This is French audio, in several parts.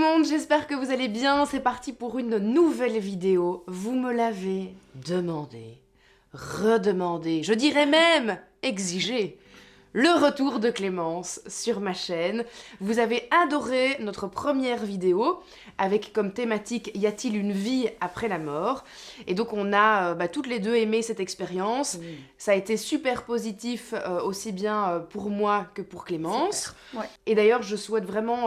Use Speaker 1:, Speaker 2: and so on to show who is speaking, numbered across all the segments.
Speaker 1: monde, j'espère que vous allez bien. C'est parti pour une nouvelle vidéo. Vous me l'avez demandé, redemandé, je dirais même exigé. Le retour de Clémence sur ma chaîne. Vous avez adoré notre première vidéo avec comme thématique y a-t-il une vie après la mort? Et donc on a toutes les deux aimé cette expérience.
Speaker 2: Oui.
Speaker 1: Ça a été super positif aussi bien pour moi que pour Clémence.
Speaker 2: Super. Ouais.
Speaker 1: Et d'ailleurs je souhaite vraiment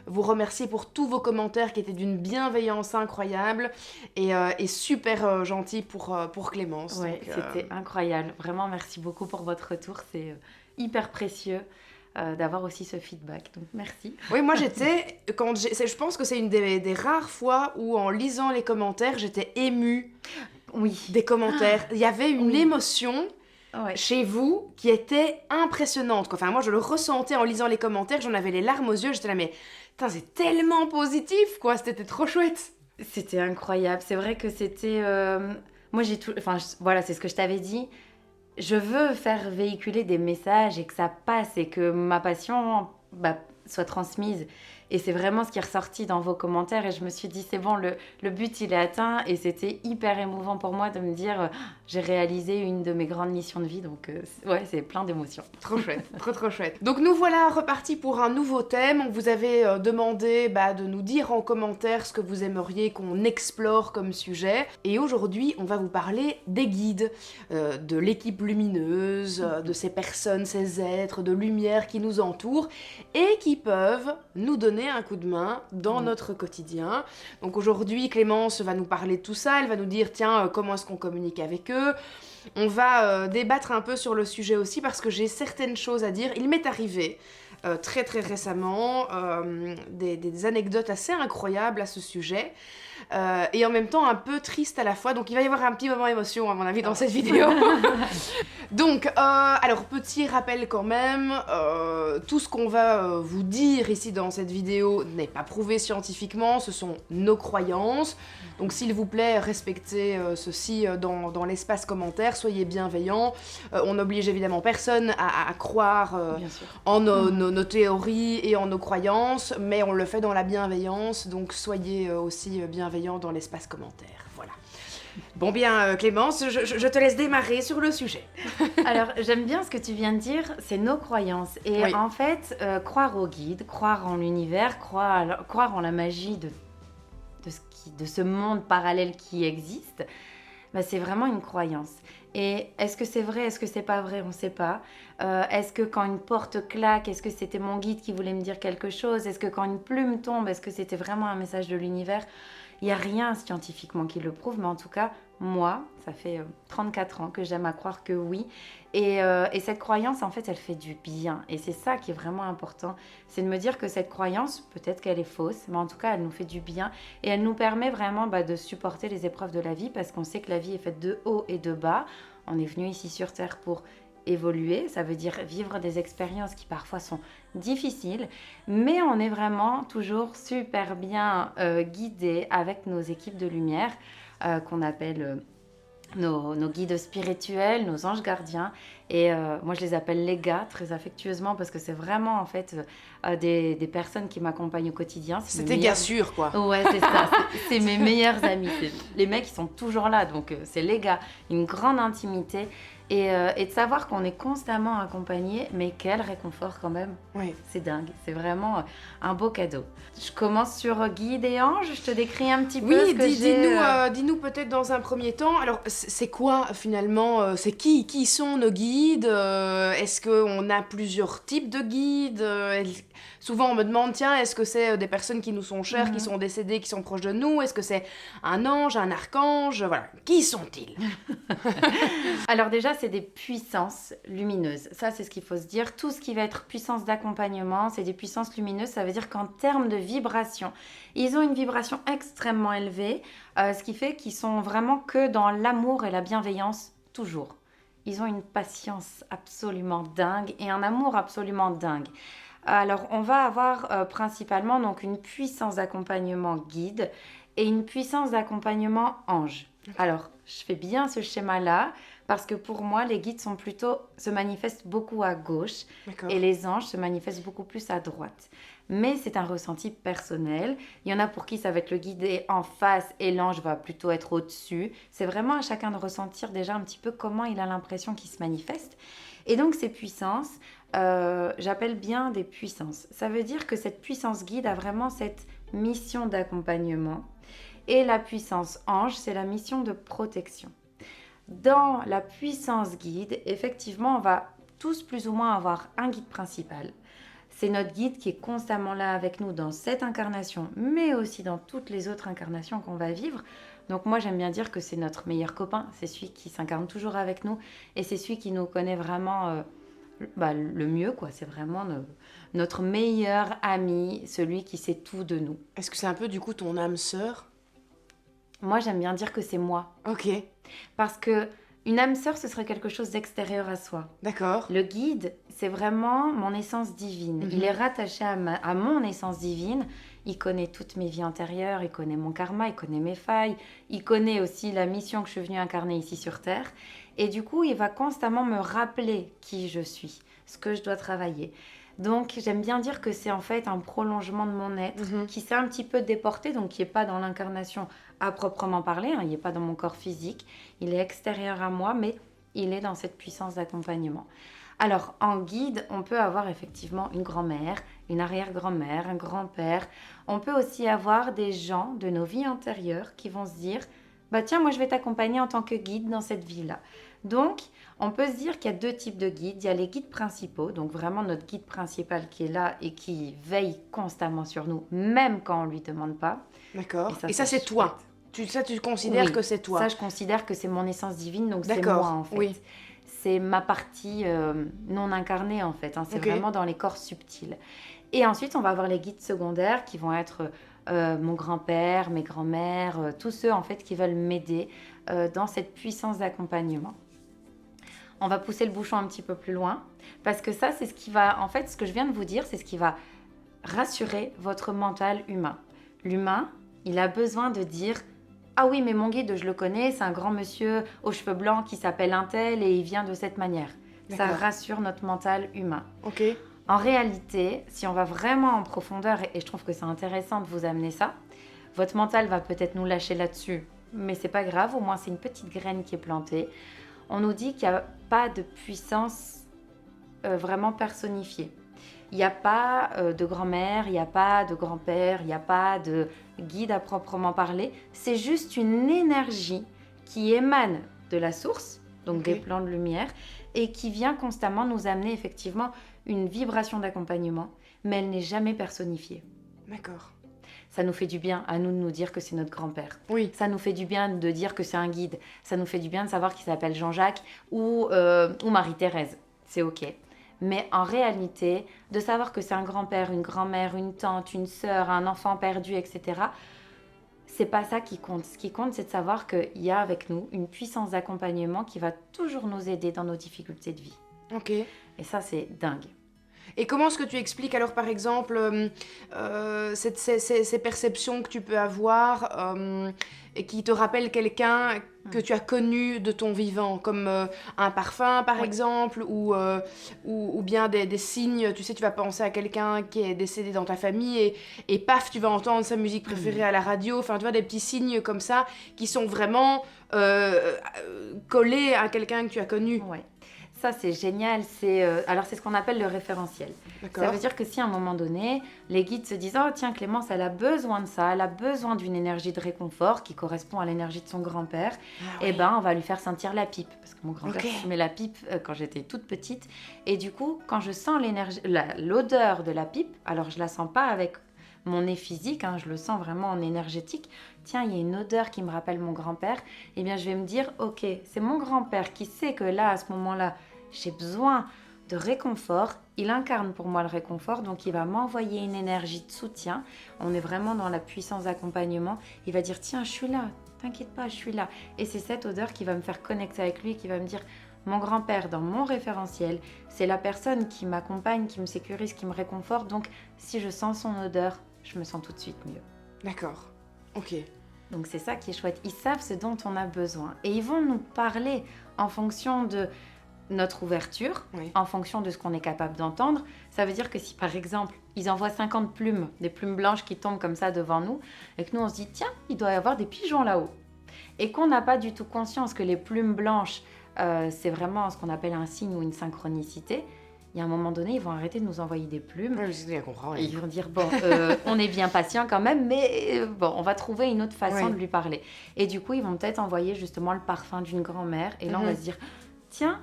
Speaker 1: vous remercier pour tous vos commentaires qui étaient d'une bienveillance incroyable et super gentils pour Clémence.
Speaker 2: Ouais,
Speaker 1: Donc,
Speaker 2: c'était incroyable. Vraiment, merci beaucoup pour votre retour. C'est hyper précieux d'avoir aussi ce feedback. Donc, merci.
Speaker 1: Oui, moi je pense que c'est une des rares fois où en lisant les commentaires, j'étais émue
Speaker 2: Oui.
Speaker 1: des commentaires. Il y avait une
Speaker 2: Oui.
Speaker 1: émotion
Speaker 2: Ouais.
Speaker 1: chez vous qui était impressionnante, quoi. Enfin, moi je le ressentais en lisant les commentaires, j'en avais les larmes aux yeux, j'étais là, mais putain, c'est tellement positif, quoi, c'était trop chouette.
Speaker 2: C'était incroyable. C'est vrai que c'était... Moi, j'ai tout... Enfin, voilà, c'est ce que je t'avais dit. Je veux faire véhiculer des messages et que ça passe et que ma passion soit transmise. Et c'est vraiment ce qui est ressorti dans vos commentaires. Et je me suis dit, c'est bon, le but, il est atteint. Et c'était hyper émouvant pour moi de me dire, j'ai réalisé une de mes grandes missions de vie. Donc, ouais, c'est plein d'émotions.
Speaker 1: Trop chouette, trop chouette. Donc nous voilà repartis pour un nouveau thème. On vous avait demandé de nous dire en commentaire ce que vous aimeriez qu'on explore comme sujet. Et aujourd'hui, on va vous parler des guides, de l'équipe lumineuse, de ces personnes, ces êtres de lumière qui nous entourent et qui peuvent nous donner un coup de main dans notre quotidien. Donc aujourd'hui, Clémence va nous parler de tout ça. Elle va nous dire, tiens, comment est-ce qu'on communique avec eux? On va débattre un peu sur le sujet aussi parce que j'ai certaines choses à dire. Il m'est arrivé très récemment des anecdotes assez incroyables à ce sujet et en même temps un peu triste à la fois. Donc il va y avoir un petit moment émotion à mon avis dans cette vidéo. Donc, alors petit rappel quand même, tout ce qu'on va vous dire ici dans cette vidéo n'est pas prouvé scientifiquement, ce sont nos croyances. Donc s'il vous plaît, respectez ceci dans l'espace commentaire, soyez bienveillants. On n'oblige évidemment personne à croire en nos théories et en nos croyances, mais on le fait dans la bienveillance, donc soyez aussi bienveillants dans l'espace commentaire. Voilà. Bon bien, Clémence, je te laisse démarrer sur le sujet.
Speaker 2: Alors, j'aime bien ce que tu viens de dire, c'est nos croyances. Et
Speaker 1: Oui.
Speaker 2: en fait, croire au guide, croire en l'univers, croire en la magie de ce monde parallèle qui existe, c'est vraiment une croyance. Et est-ce que c'est vrai, est-ce que c'est pas vrai, on ne sait pas. Est-ce que quand une porte claque, est-ce que c'était mon guide qui voulait me dire quelque chose? Est-ce que quand une plume tombe, est-ce que c'était vraiment un message de l'univers? Il n'y a rien scientifiquement qui le prouve, mais en tout cas, moi, ça fait 34 ans que j'aime à croire que oui. Et cette croyance, en fait, elle fait du bien. Et c'est ça qui est vraiment important. C'est de me dire que cette croyance, peut-être qu'elle est fausse, mais en tout cas, elle nous fait du bien. Et elle nous permet vraiment de supporter les épreuves de la vie, parce qu'on sait que la vie est faite de haut et de bas. On est venu ici sur Terre pour évoluer, ça veut dire vivre des expériences qui parfois sont difficiles, mais on est vraiment toujours super bien guidés avec nos équipes de lumière qu'on appelle nos guides spirituels, nos anges gardiens. Et moi je les appelle les gars très affectueusement parce que c'est vraiment en fait des personnes qui m'accompagnent au quotidien.
Speaker 1: C'est tes gars sûrs, quoi.
Speaker 2: Ouais, c'est ça, c'est mes meilleurs amis. Les mecs ils sont toujours là, donc c'est les gars, une grande intimité. Et de savoir qu'on est constamment accompagné, mais quel réconfort quand même.
Speaker 1: Oui.
Speaker 2: C'est dingue, c'est vraiment un beau cadeau. Je commence sur guide et ange, je te décris un petit peu ce que j'ai...
Speaker 1: Dis-nous peut-être dans un premier temps, alors c'est quoi finalement, c'est qui sont nos guides? Est-ce qu'on a plusieurs types de guides? Souvent on me demande, tiens, est-ce que c'est des personnes qui nous sont chères, qui sont décédées, qui sont proches de nous? Est-ce que c'est un ange, un archange? Voilà, qui sont-ils?
Speaker 2: Alors déjà, c'est des puissances lumineuses. Ça, c'est ce qu'il faut se dire. Tout ce qui va être puissance d'accompagnement, c'est des puissances lumineuses. Ça veut dire qu'en termes de vibration, ils ont une vibration extrêmement élevée, ce qui fait qu'ils sont vraiment que dans l'amour et la bienveillance toujours. Ils ont une patience absolument dingue et un amour absolument dingue. Alors, on va avoir principalement donc une puissance d'accompagnement guide et une puissance d'accompagnement ange. Alors, je fais bien ce schéma-là parce que pour moi, les guides se manifestent beaucoup à gauche et les anges se manifestent beaucoup plus à droite. mais c'est un ressenti personnel. Il y en a pour qui ça va être le guide est en face et l'ange va plutôt être au-dessus. C'est vraiment à chacun de ressentir déjà un petit peu comment il a l'impression qu'il se manifeste. Et donc ces puissances, j'appelle bien des puissances. Ça veut dire que cette puissance guide a vraiment cette mission d'accompagnement. Et la puissance ange, c'est la mission de protection. Dans la puissance guide, effectivement, on va tous plus ou moins avoir un guide principal. C'est notre guide qui est constamment là avec nous dans cette incarnation, mais aussi dans toutes les autres incarnations qu'on va vivre. Donc moi, j'aime bien dire que c'est notre meilleur copain, c'est celui qui s'incarne toujours avec nous et c'est celui qui nous connaît vraiment le mieux, quoi. C'est vraiment notre meilleur ami, celui qui sait tout de nous.
Speaker 1: Est-ce que c'est un peu du coup ton âme sœur?
Speaker 2: Moi, j'aime bien dire que c'est moi.
Speaker 1: Ok,
Speaker 2: Parce que une âme sœur, ce serait quelque chose d'extérieur à soi.
Speaker 1: d'accord.
Speaker 2: Le guide, c'est vraiment mon essence divine. Il est rattaché à mon essence divine. Il connaît toutes mes vies antérieures, il connaît mon karma, il connaît mes failles, il connaît aussi la mission que je suis venue incarner ici sur Terre. Et du coup, il va constamment me rappeler qui je suis, ce que je dois travailler. Donc, j'aime bien dire que c'est en fait un prolongement de mon être qui s'est un petit peu déporté, donc qui n'est pas dans l'incarnation à proprement parler, hein, il n'est pas dans mon corps physique, il est extérieur à moi, mais il est dans cette puissance d'accompagnement. Alors, en guide, on peut avoir effectivement une grand-mère, une arrière-grand-mère, un grand-père. On peut aussi avoir des gens de nos vies antérieures qui vont se dire « Bah tiens, moi je vais t'accompagner en tant que guide dans cette vie-là ». Donc, on peut se dire qu'il y a deux types de guides. Il y a les guides principaux, donc vraiment notre guide principal qui est là et qui veille constamment sur nous, même quand on ne lui demande pas.
Speaker 1: D'accord. Et ça, c'est toi. Tu considères que c'est toi.
Speaker 2: Ça, je considère que c'est mon essence divine, donc c'est
Speaker 1: D'accord,
Speaker 2: moi en fait.
Speaker 1: oui.
Speaker 2: C'est ma partie non incarnée en fait. Hein. C'est
Speaker 1: Ok.
Speaker 2: vraiment dans les corps subtils. Et ensuite, on va avoir les guides secondaires qui vont être mon grand-père, mes grands-mères, tous ceux en fait qui veulent m'aider dans cette puissance d'accompagnement. On va pousser le bouchon un petit peu plus loin parce que ça, c'est ce qui va, en fait, ce que je viens de vous dire, c'est ce qui va rassurer votre mental humain. L'humain, il a besoin de dire « Ah oui, mais mon guide, je le connais, c'est un grand monsieur aux cheveux blancs qui s'appelle un tel et il vient de cette manière. » Ça rassure notre mental humain.
Speaker 1: Ok.
Speaker 2: En réalité, si on va vraiment en profondeur, et je trouve que c'est intéressant de vous amener ça, votre mental va peut-être nous lâcher là-dessus, mais c'est pas grave, au moins c'est une petite graine qui est plantée. On nous dit qu'il n'y a pas de puissance vraiment personnifiée. Il n'y a pas de grand-mère, il n'y a pas de grand-père, il n'y a pas de guide à proprement parler. C'est juste une énergie qui émane de la source, donc des plans de lumière, et qui vient constamment nous amener effectivement une vibration d'accompagnement, mais elle n'est jamais personnifiée.
Speaker 1: D'accord.
Speaker 2: Ça nous fait du bien à nous de nous dire que c'est notre grand-père.
Speaker 1: Oui.
Speaker 2: Ça nous fait du bien de dire que c'est un guide. Ça nous fait du bien de savoir qu'il s'appelle Jean-Jacques ou Marie-Thérèse. C'est OK. Mais en réalité, de savoir que c'est un grand-père, une grand-mère, une tante, une sœur, un enfant perdu, etc., c'est pas ça qui compte. Ce qui compte, c'est de savoir qu'il y a avec nous une puissance d'accompagnement qui va toujours nous aider dans nos difficultés de vie.
Speaker 1: Ok.
Speaker 2: Et ça, c'est dingue.
Speaker 1: Et comment est-ce que tu expliques alors par exemple ces perceptions que tu peux avoir et qui te rappellent quelqu'un que tu as connu de ton vivant, comme un parfum par exemple, ou bien des signes, tu sais, tu vas penser à quelqu'un qui est décédé dans ta famille et paf, tu vas entendre sa musique préférée à la radio, enfin tu vois, des petits signes comme ça qui sont vraiment collés à quelqu'un que tu as connu.
Speaker 2: Ouais. Ça, c'est génial. Alors, c'est ce qu'on appelle le référentiel. Ça veut dire que si à un moment donné, les guides se disent « Oh, tiens, Clémence, elle a besoin de ça, elle a besoin d'une énergie de réconfort qui correspond à l'énergie de son grand-père. Et ben, on va lui faire sentir la pipe. » Parce que mon grand-père fumait la pipe quand j'étais toute petite. Et du coup, quand je sens l'odeur de la pipe, alors je la sens pas avec mon nez physique, hein, je le sens vraiment en énergétique. Tiens, il y a une odeur qui me rappelle mon grand-père. Eh bien, je vais me dire « Ok, c'est mon grand-père qui sait que là, à ce moment-là, j'ai besoin de réconfort, il incarne pour moi le réconfort, donc il va m'envoyer une énergie de soutien. On est vraiment dans la puissance d'accompagnement. Il va dire, tiens, je suis là, t'inquiète pas, je suis là. Et c'est cette odeur qui va me faire connecter avec lui, qui va me dire, mon grand-père, dans mon référentiel, c'est la personne qui m'accompagne, qui me sécurise, qui me réconforte. Donc, si je sens son odeur, je me sens tout de suite mieux.
Speaker 1: D'accord, ok.
Speaker 2: Donc, c'est ça qui est chouette. Ils savent ce dont on a besoin. Et ils vont nous parler en fonction de notre ouverture, en fonction de ce qu'on est capable d'entendre. Ça veut dire que si par exemple ils envoient 50 plumes, des plumes blanches qui tombent comme ça devant nous, et que nous on se dit tiens, il doit y avoir des pigeons là-haut. Et qu'on n'a pas du tout conscience que les plumes blanches, c'est vraiment ce qu'on appelle un signe ou une synchronicité. Il y a un moment donné, ils vont arrêter de nous envoyer des plumes.
Speaker 1: Oui, c'est bien comprendre.
Speaker 2: Et ils vont dire, bon, on est bien patient quand même, mais bon, on va trouver une autre façon de lui parler. Et du coup, ils vont peut-être envoyer justement le parfum d'une grand-mère. Et là, on va se dire, tiens,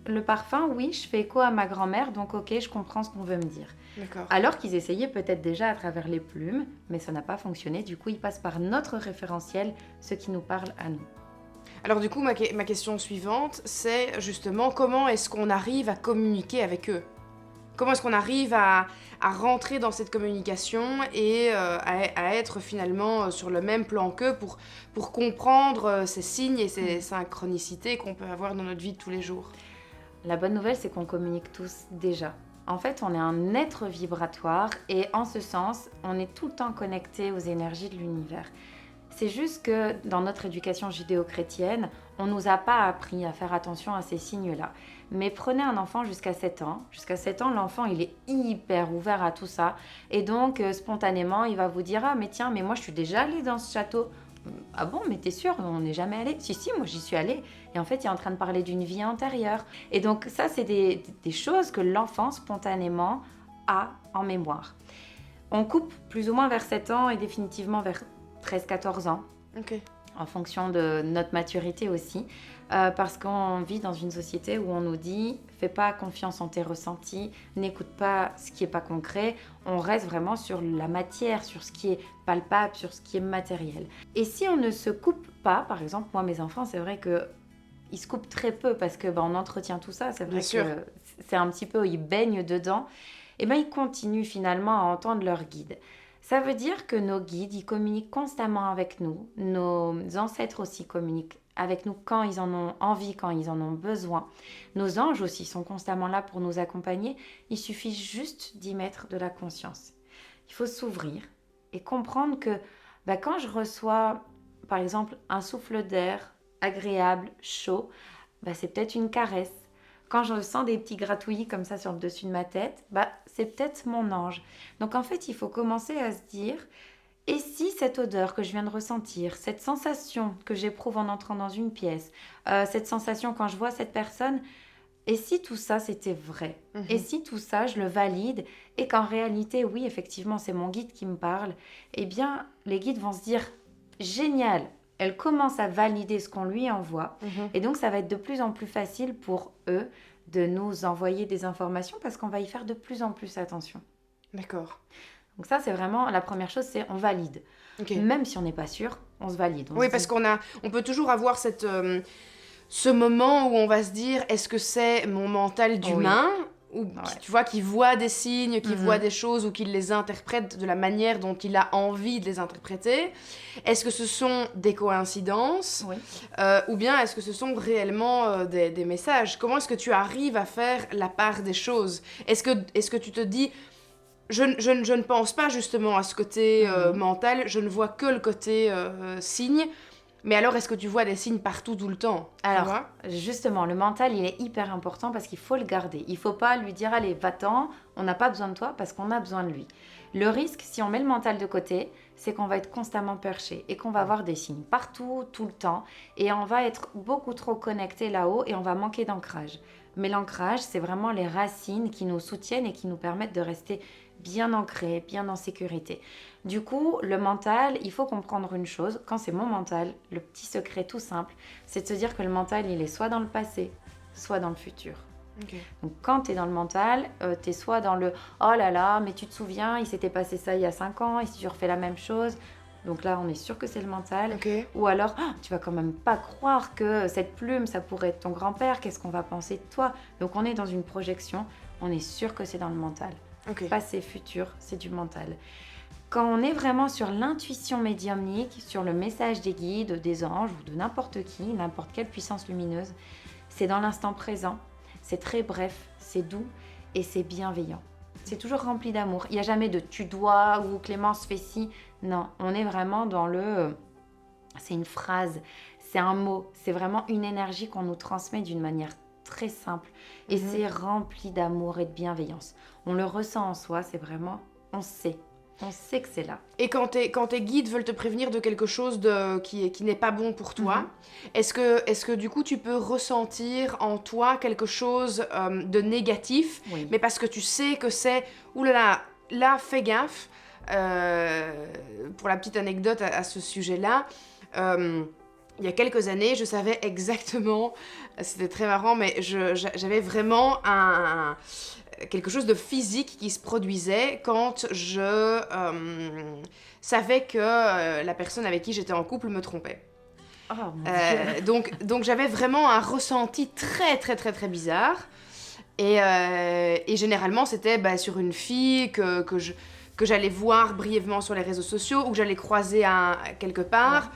Speaker 2: le parfum, oui, je fais écho à ma grand-mère, donc ok, je comprends ce qu'on veut me dire.
Speaker 1: D'accord.
Speaker 2: Alors qu'ils essayaient peut-être déjà à travers les plumes, mais ça n'a pas fonctionné. Du coup, ils passent par notre référentiel, ce qui nous parle à nous.
Speaker 1: Alors du coup, ma question suivante, c'est justement comment est-ce qu'on arrive à communiquer avec eux? Comment est-ce qu'on arrive à rentrer dans cette communication et à être finalement sur le même plan qu'eux pour comprendre ces signes et ces synchronicités qu'on peut avoir dans notre vie de tous les jours?
Speaker 2: La bonne nouvelle, c'est qu'on communique tous déjà. En fait, on est un être vibratoire et en ce sens, on est tout le temps connecté aux énergies de l'univers. C'est juste que dans notre éducation judéo-chrétienne, on ne nous a pas appris à faire attention à ces signes-là. Mais prenez un enfant jusqu'à 7 ans. Jusqu'à 7 ans, l'enfant, il est hyper ouvert à tout ça. Et donc, spontanément, il va vous dire « Ah, mais tiens, mais moi, je suis déjà allée dans ce château. » « Ah bon, mais t'es sûre, on n'est jamais allé ?»« Si, si, moi, j'y suis allée. » Et en fait, il est en train de parler d'une vie antérieure. Et donc, ça, c'est des choses que l'enfant, spontanément, a en mémoire. On coupe plus ou moins vers 7 ans et définitivement vers 13-14 ans.
Speaker 1: Ok.
Speaker 2: En fonction de notre maturité aussi, parce qu'on vit dans une société où on nous dit « fais pas confiance en tes ressentis, n'écoute pas ce qui n'est pas concret », on reste vraiment sur la matière, sur ce qui est palpable, sur ce qui est matériel. Et si on ne se coupe pas, par exemple, moi mes enfants, c'est vrai qu'ils se coupent très peu parce que on entretient tout ça, c'est vrai que c'est un petit peu, ils baignent dedans, et ils continuent finalement à entendre leur guide. Ça veut dire que nos guides, ils communiquent constamment avec nous. Nos ancêtres aussi communiquent avec nous quand ils en ont envie, quand ils en ont besoin. Nos anges aussi sont constamment là pour nous accompagner. Il suffit juste d'y mettre de la conscience. Il faut s'ouvrir et comprendre que quand je reçois, par exemple, un souffle d'air agréable, chaud, c'est peut-être une caresse. Quand je sens des petits gratouillis comme ça sur le dessus de ma tête, c'est peut-être mon ange. Donc en fait, il faut commencer à se dire, et si cette odeur que je viens de ressentir, cette sensation que j'éprouve en entrant dans une pièce, cette sensation quand je vois cette personne, et si tout ça c'était vrai? Et si tout ça je le valide et qu'en réalité, oui, effectivement, c'est mon guide qui me parle, eh bien, les guides vont se dire, génial, elle commence à valider ce qu'on lui envoie. Et donc, ça va être de plus en plus facile pour eux de nous envoyer des informations parce qu'on va y faire de plus en plus attention.
Speaker 1: D'accord.
Speaker 2: Donc ça, c'est vraiment la première chose, c'est on valide.
Speaker 1: Okay.
Speaker 2: Même si on n'est pas sûr, on se valide.
Speaker 1: Oui, parce qu'on peut toujours avoir ce moment où on va se dire, est-ce que c'est mon mental d'humain ou tu vois, qui voit des signes, qui voit des choses ou qui les interprète de la manière dont il a envie de les interpréter? Est-ce que ce sont des coïncidences ou bien est-ce que ce sont réellement des messages? Comment est-ce que tu arrives à faire la part des choses? Est-ce que tu te dis, je ne pense pas justement à ce côté mental, je ne vois que le côté signe. Mais alors, est-ce que tu vois des signes partout, tout le temps?
Speaker 2: Alors, justement, le mental, il est hyper important parce qu'il faut le garder. Il ne faut pas lui dire, allez, va-t'en, on n'a pas besoin de toi parce qu'on a besoin de lui. Le risque, si on met le mental de côté, c'est qu'on va être constamment perché et qu'on va avoir des signes partout, tout le temps. Et on va être beaucoup trop connecté là-haut et on va manquer d'ancrage. Mais l'ancrage, c'est vraiment les racines qui nous soutiennent et qui nous permettent de rester bien ancrés, bien en sécurité. Du coup, le mental, il faut comprendre une chose. Quand c'est mon mental, le petit secret tout simple, c'est de se dire que le mental, il est soit dans le passé, soit dans le futur.
Speaker 1: Okay.
Speaker 2: Donc quand tu es dans le mental, tu es soit dans le « Oh là là, mais tu te souviens, il s'était passé ça il y a 5 ans, et si tu refais la même chose ?» Donc là, on est sûr que c'est le mental.
Speaker 1: Okay.
Speaker 2: Ou alors, oh, tu vas quand même pas croire que cette plume, ça pourrait être ton grand-père, qu'est-ce qu'on va penser de toi? Donc on est dans une projection, on est sûr que c'est dans le mental.
Speaker 1: Okay.
Speaker 2: Passé, futur, c'est du mental. Quand on est vraiment sur l'intuition médiumnique, sur le message des guides, des anges ou de n'importe qui, n'importe quelle puissance lumineuse, c'est dans l'instant présent, c'est très bref, c'est doux et c'est bienveillant. C'est toujours rempli d'amour. Il n'y a jamais de « tu dois » ou « Clémence fait ci ». Non, on est vraiment dans le... C'est une phrase, c'est un mot, c'est vraiment une énergie qu'on nous transmet d'une manière très simple et c'est rempli d'amour et de bienveillance. On le ressent en soi, c'est vraiment, on sait que c'est là.
Speaker 1: Et quand tes guides veulent te prévenir de quelque chose qui n'est pas bon pour toi, est-ce que du coup tu peux ressentir en toi quelque chose de négatif,
Speaker 2: Oui.
Speaker 1: mais parce que tu sais que c'est oulala, là fais gaffe. Pour la petite anecdote à ce sujet-là, il y a quelques années, je savais exactement, c'était très marrant, mais j'avais vraiment quelque chose de physique qui se produisait quand je savais que la personne avec qui j'étais en couple me trompait.
Speaker 2: Oh mon Dieu.
Speaker 1: Donc j'avais vraiment un ressenti très très très très bizarre. Et généralement c'était sur une fille que j'allais voir brièvement sur les réseaux sociaux ou que j'allais croiser quelque part.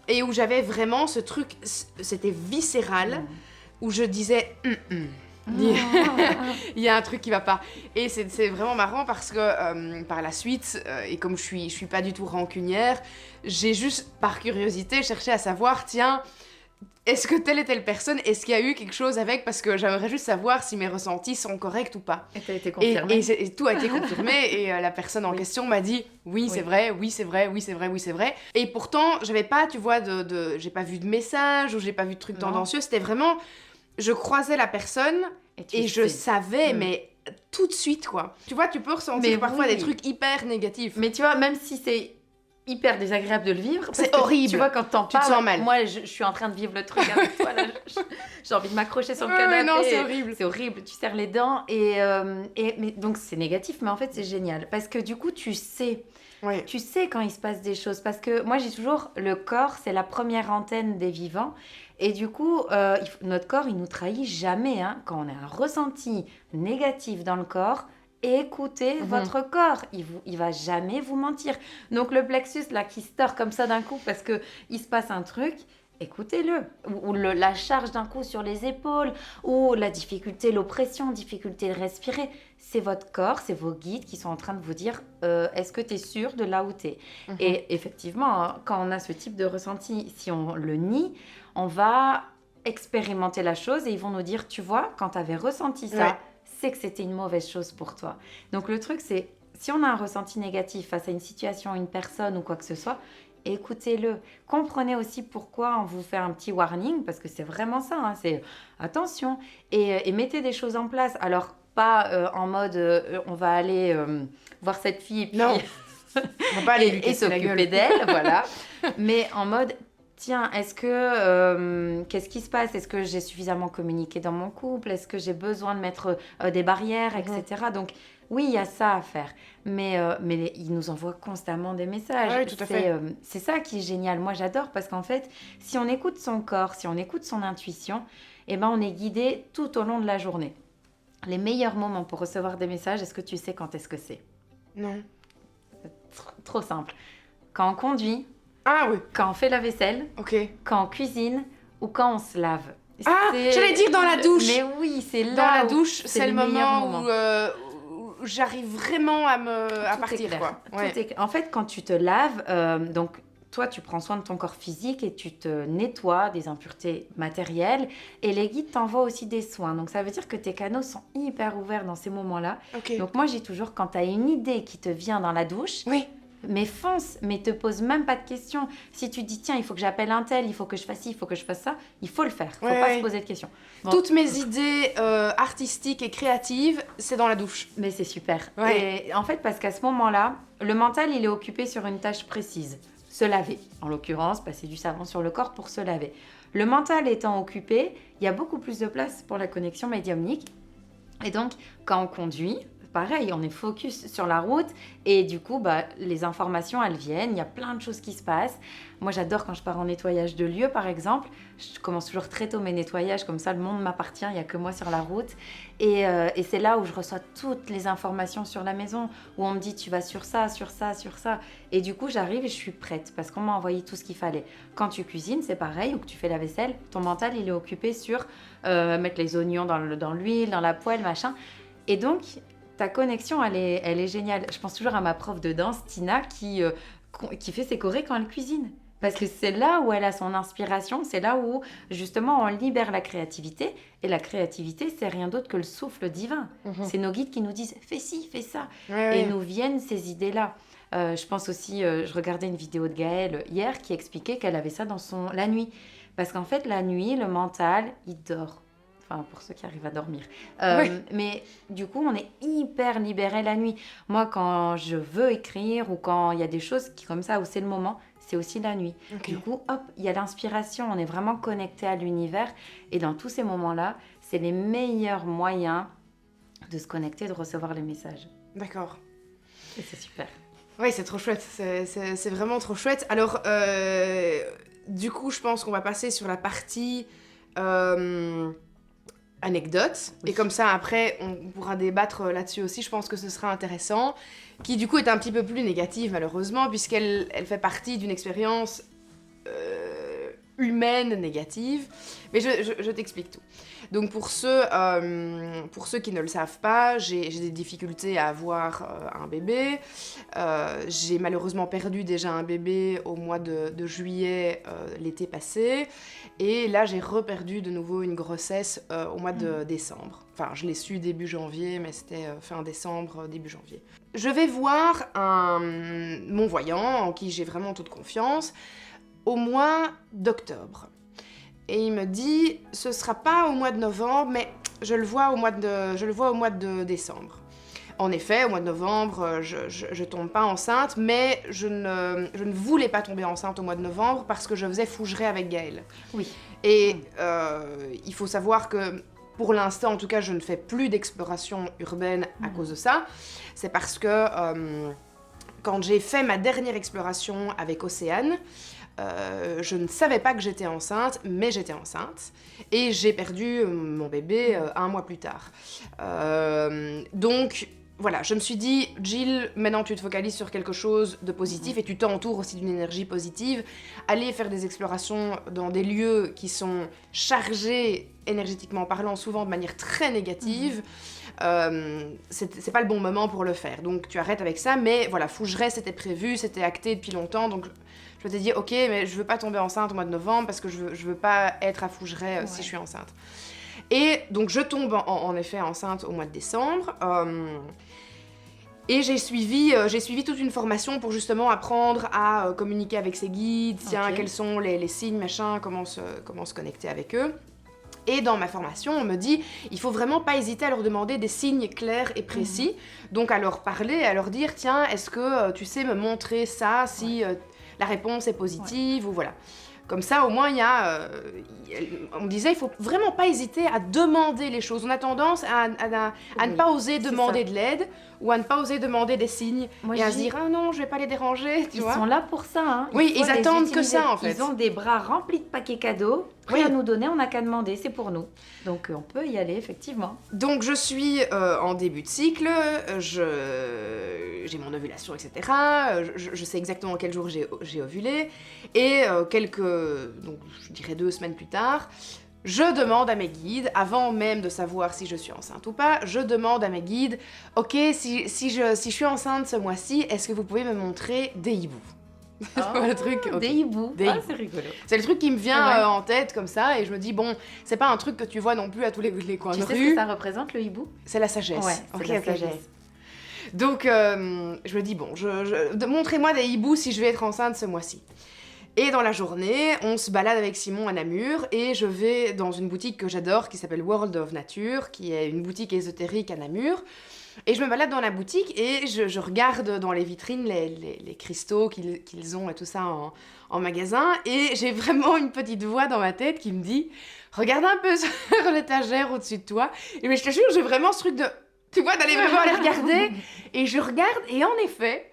Speaker 1: Et où j'avais vraiment ce truc, c'était viscéral, où je disais il y a un truc qui va pas. Et c'est vraiment marrant parce que par la suite, et comme je suis pas du tout rancunière, j'ai juste par curiosité cherché à savoir, tiens, est-ce que telle et telle personne, est-ce qu'il y a eu quelque chose avec, parce que j'aimerais juste savoir si mes ressentis sont corrects ou pas.
Speaker 2: Et ça a été confirmé.
Speaker 1: Et tout a été confirmé et la personne en question m'a dit oui c'est vrai, oui c'est vrai, oui c'est vrai, oui c'est vrai. Et pourtant j'avais pas, tu vois, j'ai pas vu de message ou j'ai pas vu de truc tendancieux, c'était vraiment, je croisais la personne et je savais mais tout de suite quoi. Tu vois, tu peux ressentir parfois des trucs hyper négatifs.
Speaker 2: Mais tu vois, même si c'est hyper désagréable de le vivre.
Speaker 1: C'est horrible.
Speaker 2: Tu vois, quand t'en parles,
Speaker 1: tu te sens mal.
Speaker 2: Moi, je suis en train de vivre le truc avec toi. Là, j'ai envie de m'accrocher sur le canapé.
Speaker 1: Non, c'est horrible.
Speaker 2: C'est horrible. Tu serres les dents. Mais, donc, c'est négatif, mais en fait, c'est génial. Parce que du coup, tu sais.
Speaker 1: Ouais.
Speaker 2: Tu sais quand il se passe des choses. Parce que moi, j'ai toujours... Le corps, c'est la première antenne des vivants. Et du coup, notre corps, il nous trahit jamais. Hein. Quand on a un ressenti négatif dans le corps... Écoutez votre corps, il va jamais vous mentir. Donc le plexus là qui se tord comme ça d'un coup parce que il se passe un truc, écoutez-le. Ou la charge d'un coup sur les épaules, ou la difficulté, l'oppression, difficulté de respirer. C'est votre corps, c'est vos guides qui sont en train de vous dire est-ce que tu es sûr de là où tu es. Et effectivement, hein, quand on a ce type de ressenti, si on le nie, on va expérimenter la chose et ils vont nous dire tu vois, quand tu avais ressenti ça, c'est que c'était une mauvaise chose pour toi. Donc le truc, c'est, si on a un ressenti négatif face à une situation, une personne ou quoi que ce soit, écoutez-le. Comprenez aussi pourquoi on vous fait un petit warning, parce que c'est vraiment ça, hein, c'est attention, et mettez des choses en place. Alors, pas en mode, on va aller voir cette fille et puis...
Speaker 1: Non, on va pas aller lui
Speaker 2: et
Speaker 1: casser la
Speaker 2: s'occuper
Speaker 1: gueule.
Speaker 2: d'elle, voilà. Mais en mode... Tiens, qu'est-ce qui se passe? Est-ce que j'ai suffisamment communiqué dans mon couple? Est-ce que j'ai besoin de mettre des barrières, etc. Donc, oui, il y a ça à faire. Mais il nous envoie constamment des messages.
Speaker 1: Oui, tout à fait.
Speaker 2: C'est ça qui est génial. Moi, j'adore parce qu'en fait, si on écoute son corps, si on écoute son intuition, eh ben, on est guidé tout au long de la journée. Les meilleurs moments pour recevoir des messages, est-ce que tu sais quand est-ce que c'est?
Speaker 1: Non.
Speaker 2: C'est trop simple. Quand on conduit,
Speaker 1: Ah oui,
Speaker 2: quand on fait la vaisselle,
Speaker 1: ok.
Speaker 2: quand on cuisine ou quand on se lave.
Speaker 1: Ah, j'allais dire dans la douche.
Speaker 2: Mais oui, c'est là.
Speaker 1: Dans la
Speaker 2: où
Speaker 1: douche, c'est le moment
Speaker 2: meilleurs
Speaker 1: où j'arrive vraiment à
Speaker 2: Tout
Speaker 1: partir,
Speaker 2: est clair.
Speaker 1: quoi.
Speaker 2: Tout
Speaker 1: Ouais.
Speaker 2: est... En fait, quand tu te laves, donc toi, tu prends soin de ton corps physique et tu te nettoies des impuretés matérielles. Et les guides t'envoient aussi des soins. Donc ça veut dire que tes canaux sont hyper ouverts dans ces moments-là.
Speaker 1: Ok.
Speaker 2: Donc moi, j'ai toujours, quand tu as une idée qui te vient dans la douche,
Speaker 1: Oui.
Speaker 2: mais fonce, mais te pose même pas de questions. Si tu dis, tiens, il faut que j'appelle un tel, il faut que je fasse ci, il faut que je fasse ça, il faut le faire. Il faut
Speaker 1: Ouais,
Speaker 2: pas
Speaker 1: ouais.
Speaker 2: se poser de questions. Bon,
Speaker 1: Toutes mes idées artistiques et créatives, c'est dans la douche.
Speaker 2: mais c'est super.
Speaker 1: Ouais.
Speaker 2: Et en fait, parce qu'à ce moment-là, le mental, il est occupé sur une tâche précise. Se laver. En l'occurrence, passer du savon sur le corps pour se laver. Le mental étant occupé, il y a beaucoup plus de place pour la connexion médiumnique. Et donc, quand on conduit, pareil, on est focus sur la route et du coup, les informations, elles viennent. Il y a plein de choses qui se passent. Moi, j'adore quand je pars en nettoyage de lieu, par exemple. Je commence toujours très tôt mes nettoyages, comme ça, le monde m'appartient, il n'y a que moi sur la route. Et c'est là où je reçois toutes les informations sur la maison, où on me dit, tu vas sur ça, sur ça, sur ça. Et du coup, j'arrive et je suis prête parce qu'on m'a envoyé tout ce qu'il fallait. Quand tu cuisines, c'est pareil, ou que tu fais la vaisselle, ton mental, il est occupé sur mettre les oignons dans l'huile, dans la poêle, machin. Et donc, ta connexion, elle est géniale. Je pense toujours à ma prof de danse, Tina, qui fait ses chorés quand elle cuisine. Parce que c'est là où elle a son inspiration, c'est là où justement on libère la créativité. Et la créativité, c'est rien d'autre que le souffle divin. C'est nos guides qui nous disent fais ci, fais ça.
Speaker 1: Ouais,
Speaker 2: Et
Speaker 1: ouais.
Speaker 2: nous viennent ces idées-là. Je pense aussi, je regardais une vidéo de Gaëlle hier qui expliquait qu'elle avait ça la nuit. Parce qu'en fait, la nuit, le mental, il dort. Enfin, pour ceux qui arrivent à dormir.
Speaker 1: Oui.
Speaker 2: Mais du coup, on est hyper libéré la nuit. Moi, quand je veux écrire ou quand il y a des choses qui comme ça, où c'est le moment, c'est aussi la nuit.
Speaker 1: Ok.
Speaker 2: Du coup, hop, il y a l'inspiration. On est vraiment connecté à l'univers. Et dans tous ces moments-là, c'est les meilleurs moyens de se connecter, de recevoir les messages.
Speaker 1: D'accord.
Speaker 2: Et c'est super.
Speaker 1: Oui, c'est trop chouette, c'est vraiment trop chouette. Alors, du coup, je pense qu'on va passer sur la partie anecdote.
Speaker 2: Oui.
Speaker 1: Et comme ça, après, on pourra débattre là-dessus aussi. Je pense que ce sera intéressant. Qui, du coup, est un petit peu plus négative, malheureusement, puisqu'elle fait partie d'une expérience humaine négative. Mais je t'explique tout. Donc, pour ceux qui ne le savent pas, j'ai des difficultés à avoir un bébé. J'ai malheureusement perdu déjà un bébé au mois de juillet l'été passé. Et là, j'ai reperdu de nouveau une grossesse au mois de décembre. Enfin, je l'ai su début janvier, mais c'était fin décembre, début janvier. Je vais voir mon voyant, en qui j'ai vraiment toute confiance, au mois d'octobre. Et il me dit, ce sera pas au mois de novembre, mais je le vois au mois de décembre. En effet, au mois de novembre, je tombe pas enceinte, mais je ne voulais pas tomber enceinte au mois de novembre parce que je faisais fougerer avec Gaëlle.
Speaker 2: Oui.
Speaker 1: Et il faut savoir que, pour l'instant, en tout cas, je ne fais plus d'exploration urbaine à cause de ça. C'est parce que quand j'ai fait ma dernière exploration avec Océane, je ne savais pas que j'étais enceinte, mais j'étais enceinte. Et j'ai perdu mon bébé 1 mois plus tard. Donc, voilà, je me suis dit, Jill, maintenant tu te focalises sur quelque chose de positif et tu t'entoures aussi d'une énergie positive. Aller faire des explorations dans des lieux qui sont chargés, énergétiquement parlant, souvent de manière très négative, c'est pas le bon moment pour le faire. Donc tu arrêtes avec ça, mais voilà, Fougeray, c'était prévu, c'était acté depuis longtemps, donc je m'étais dit, ok, mais je veux pas tomber enceinte au mois de novembre parce que je veux pas être à Fougeray si je suis enceinte. Et donc je tombe en effet enceinte au mois de décembre. Et j'ai suivi toute une formation pour justement apprendre à communiquer avec ses guides, tiens, quels sont les signes, machin, comment se connecter avec eux. Et dans ma formation, on me dit, il faut vraiment pas hésiter à leur demander des signes clairs et précis. Donc à leur parler, à leur dire, tiens, est-ce que tu sais me montrer ça si la réponse est positive ou voilà. Comme ça, au moins, on me disait, il faut vraiment pas hésiter à demander les choses. On a tendance à ne pas oser demander de l'aide ou à ne pas oser demander des signes et à se dire, ah non, je vais pas les déranger, tu vois.
Speaker 2: Ils sont là pour ça, hein.
Speaker 1: Oui, ils
Speaker 2: faut les
Speaker 1: attendent que
Speaker 2: utiliser.
Speaker 1: ça, en fait.
Speaker 2: Ils ont des bras remplis de paquets cadeaux, prêts à nous donner, on n'a qu'à demander, c'est pour nous. Donc on peut y aller, effectivement.
Speaker 1: Donc je suis en début de cycle, j'ai mon ovulation, etc. Je sais exactement quel jour j'ai ovulé. Et donc je dirais 2 semaines plus tard, je demande à mes guides, avant même de savoir si je suis enceinte ou pas, je demande à mes guides, ok, si je suis enceinte ce mois-ci, est-ce que vous pouvez me montrer des hiboux? Le truc, okay.
Speaker 2: Des hiboux.
Speaker 1: Des hiboux.
Speaker 2: C'est rigolo.
Speaker 1: C'est le truc qui me vient en tête comme ça, et je me dis, bon, c'est pas un truc que tu vois non plus à tous les coins de rue.
Speaker 2: Tu sais ce que ça représente, le hibou?
Speaker 1: C'est la sagesse.
Speaker 2: Ouais, c'est la sagesse.
Speaker 1: Donc, je me dis, bon, montrez-moi des hiboux si je vais être enceinte ce mois-ci. Et dans la journée, on se balade avec Simon à Namur, et je vais dans une boutique que j'adore, qui s'appelle World of Nature, qui est une boutique ésotérique à Namur. Et je me balade dans la boutique, et je regarde dans les vitrines les cristaux qu'ils ont et tout ça en magasin, et j'ai vraiment une petite voix dans ma tête qui me dit « Regarde un peu sur l'étagère au-dessus de toi. » Et mais je te jure, j'ai vraiment ce truc de... Tu vois, d'aller vraiment les regarder. Et je regarde, et en effet...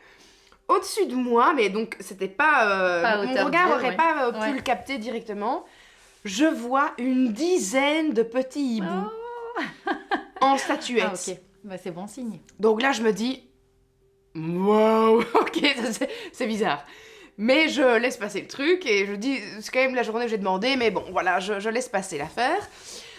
Speaker 1: Au-dessus de moi, mais donc c'était pas mon regard n'aurait pas pu le capter directement. Je vois une dizaine de petits hiboux en statuettes.
Speaker 2: Ah, ok, bah, c'est bon signe.
Speaker 1: Donc là, je me dis, wow, ok, c'est bizarre. Mais je laisse passer le truc et je dis, c'est quand même la journée où j'ai demandé, mais bon, voilà, je laisse passer l'affaire.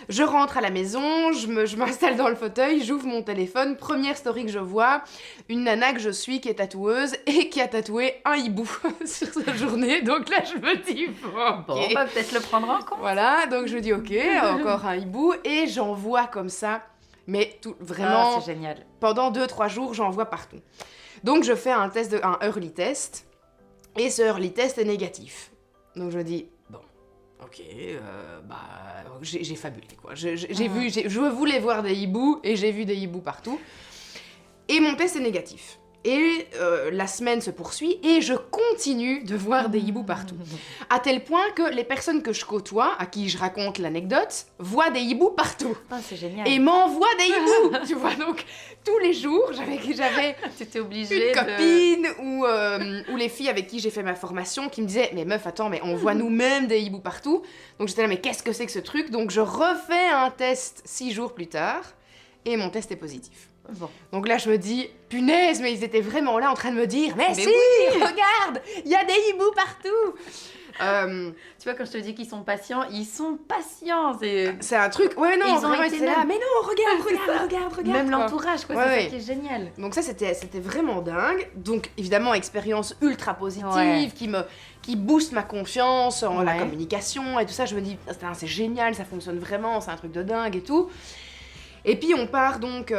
Speaker 1: Je rentre à la maison, je m'installe dans le fauteuil, j'ouvre mon téléphone, première story que je vois, une nana que je suis qui est tatoueuse et qui a tatoué un hibou sur sa journée. Donc là, je me dis,
Speaker 2: Bon, on va peut-être le prendre en compte.
Speaker 1: voilà, donc je me dis, ok, encore un hibou. Et j'en vois comme ça, mais vraiment,
Speaker 2: c'est génial.
Speaker 1: pendant 2-3 jours, j'en vois partout. Donc je fais un early test, et ce early test est négatif. Donc je me dis, bon, ok, j'ai fabulé, quoi. Je voulais voir des hiboux, et j'ai vu des hiboux partout. Et mon test est négatif. Et la semaine se poursuit, et je continue de voir des hiboux partout. À tel point que les personnes que je côtoie, à qui je raconte l'anecdote, voient des hiboux partout.
Speaker 2: Oh, c'est génial.
Speaker 1: Et m'envoient des hiboux, tu vois. Donc, tous les jours, j'avais
Speaker 2: T'étais obligée
Speaker 1: une copine ou les filles avec qui j'ai fait ma formation qui me disaient « Mais meuf, attends, mais on voit nous-mêmes des hiboux partout. » Donc j'étais là « Mais qu'est-ce que c'est que ce truc ?» Donc je refais un test 6 jours plus tard, et mon test est positif.
Speaker 2: Bon.
Speaker 1: Donc là, je me dis, punaise, mais ils étaient vraiment là en train de me dire, mais si,
Speaker 2: oui,
Speaker 1: regarde, il y a des hiboux partout.
Speaker 2: Tu vois, quand je te dis qu'ils sont patients, ils sont patients.
Speaker 1: C'est un truc, ouais, non,
Speaker 2: ils ont
Speaker 1: vraiment,
Speaker 2: été
Speaker 1: ils étaient là, mais non, regarde.
Speaker 2: Même
Speaker 1: quoi.
Speaker 2: l'entourage, quoi,
Speaker 1: Ouais,
Speaker 2: c'est
Speaker 1: ouais.
Speaker 2: ça qui est génial.
Speaker 1: Donc ça, c'était vraiment dingue. Donc évidemment, expérience ultra positive,
Speaker 2: Ouais.
Speaker 1: qui booste ma confiance en la
Speaker 2: Ouais.
Speaker 1: communication et tout ça. Je me dis, c'est génial, ça fonctionne vraiment, c'est un truc de dingue et tout. Et puis on part donc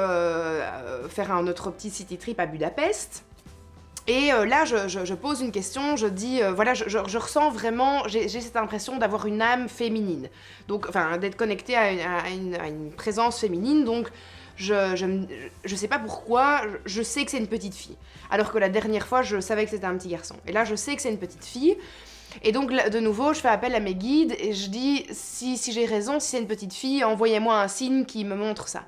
Speaker 1: faire notre petit city trip à Budapest. Et là, je pose une question, je dis, voilà, je ressens vraiment, j'ai cette impression d'avoir une âme féminine. Donc, enfin, d'être connectée à une présence féminine. Donc, je sais pas pourquoi, je sais que c'est une petite fille. Alors que la dernière fois, je savais que c'était un petit garçon. Et là, je sais que c'est une petite fille. Et donc, de nouveau, je fais appel à mes guides et je dis, si j'ai raison, si c'est une petite fille, envoyez-moi un signe qui me montre ça.